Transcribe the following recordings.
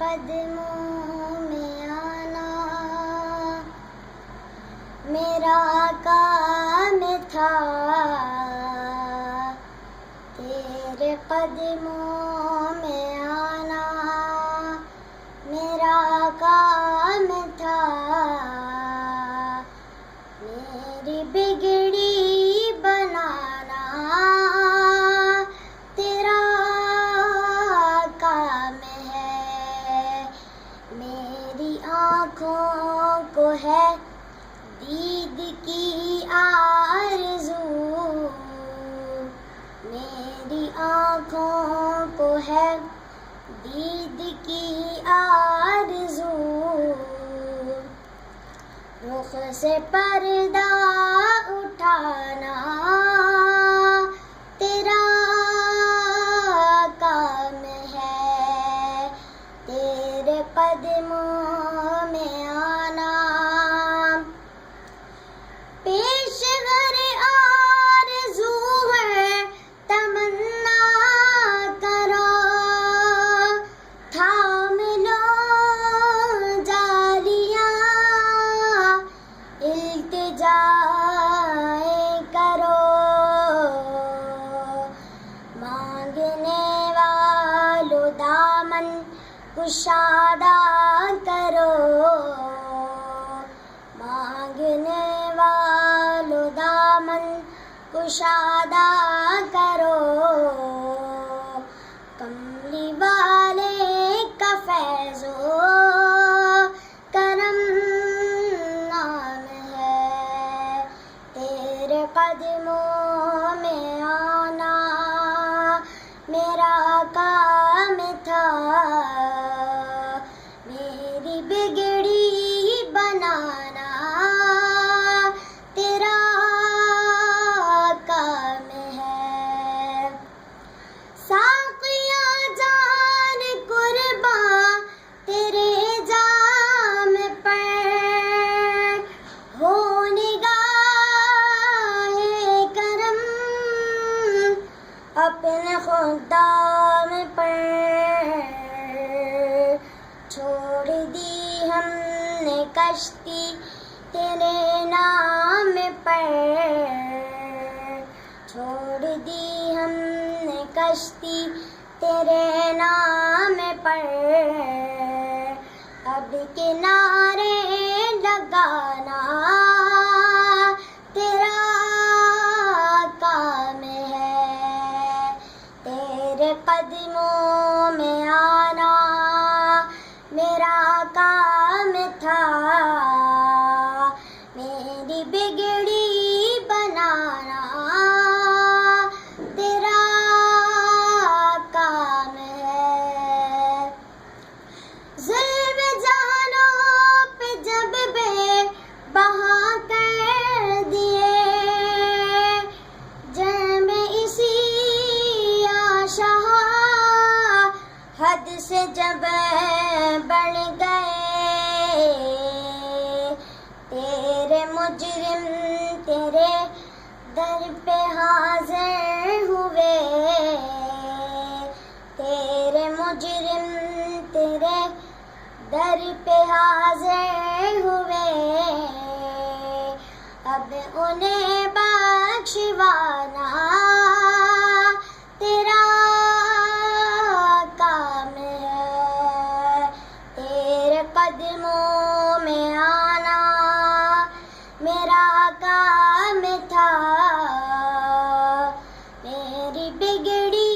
कदमों में आना मेरा काम था। तेरे कदमों में आना मेरा काम था। मेरी बिगड़ी बनाना तेरा काम है। मेरी आँखों को है दीद की आरज़ू, मेरी आँखों को है दीद की आरज़ू। रुख से पर्दा उठाना तेरा काम है। तेरे कदमों में आना पेशगर आरज़ू है तमन्ना करो। थाम लो जालियां इल्तिजाए करो। मांगने वालों दामन कुशादा करो। मांगने वालों दामन कुशादा करो। कमली वाले का फैज़ो करम नाम है। तेरे कदमों में आना मेरा काम था। मेरी बिगड़ी बनाना तेरा काम है। साक़िया जान कुर्बां तेरे जाम पर हो निगाहे करम अपने खुदाम पर। छोड़ दी हमने कश्ती तेरे नाम पर। छोड़ दी हमने कश्ती तेरे नाम पर। अब किनारे लगाना तेरा काम है। तेरे कदमों में आना मेरा काम था। मेरी बिगड़ी बनाना तेरा काम है। ज़ुल्म जानों पे जब बेबहा कर दिए जब इसी आशा हद से जब बढ़ गए। तेरे मुजरिम तेरे दर पे हाज़िर हुए। तेरे मुजरिम तेरे दर पे हाज़िर हुए। अब उन्हें बख्शवाना तेरा काम है। तेरे कदमों में आना मेरा काम था। मेरी बिगड़ी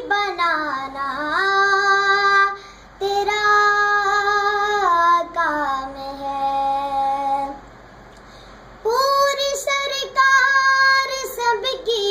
बनाना तेरा काम है। पूरी सरकार सबकी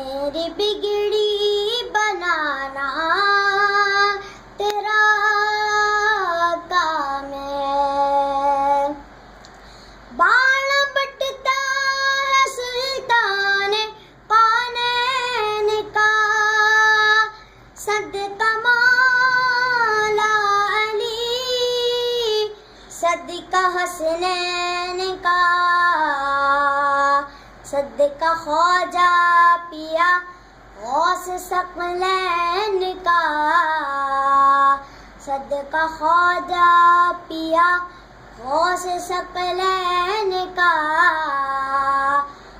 मेरी बिगड़ी बनाना तेरा काम है। बाण बटता है सुल्तान कौनैन का, सदका मौला अली, सदका हसनैन का, सदका ख्वाजा पिया गौस सकलैन का, सदका ख्वाजा पिया गौस सकलैन का।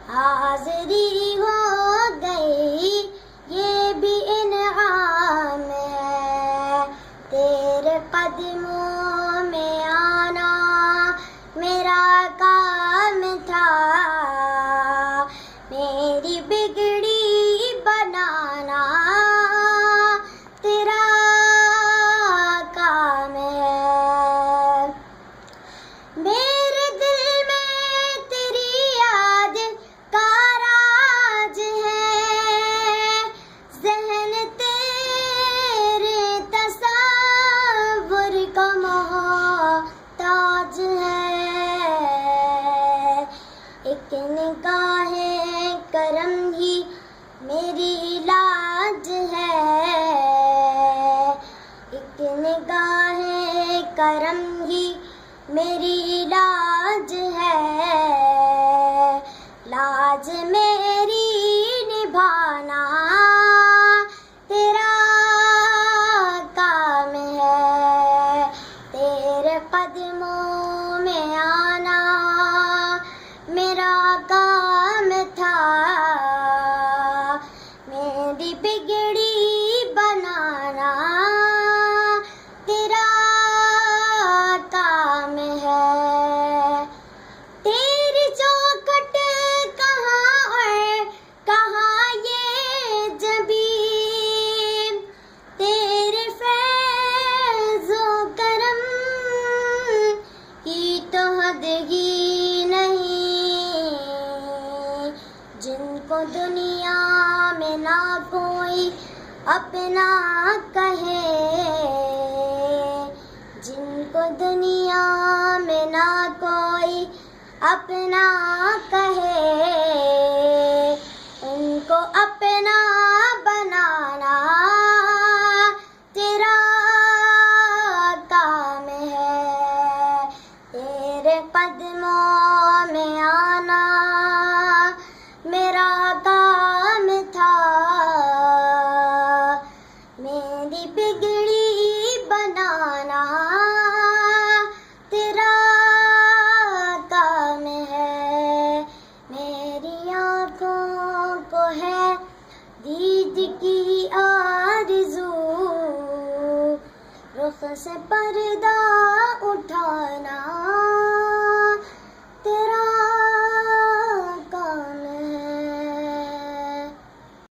हाज़री हो गई ये भी इनाम है, तेरे कदमों में आना मेरा काम था। मेरी बिगड़ी बनाना तेरा काम है। मेरे दिल में तेरी याद का राज है, ज़हन तेरे तसव्वुर का मोहताज है। एक निगाहे करम ही मेरी इलाज है, एक निगाहे करम ही मेरी इलाज है। लाज मेरी निभाना तेरा काम है, तेरे कदमों में आना मेरा काम था। मेरी बिगड़ी बनाना तेरा काम है। तेरी चौखट कहाँ और कहाँ ये जबीन, तेरे फैज़ो करम की तो हद ही नहीं। जिनको दुनिया में ना कोई अपना कहे, जिनको दुनिया में ना कोई अपना कहे, उनको अपना बनाना तेरा काम है। तेरे कदमों में आना मेरा काम था। मेरी बिगड़ी बनाना तेरा काम है। मेरी आँखों को है दीद की आरज़ू, रुख से पर्दा उठाना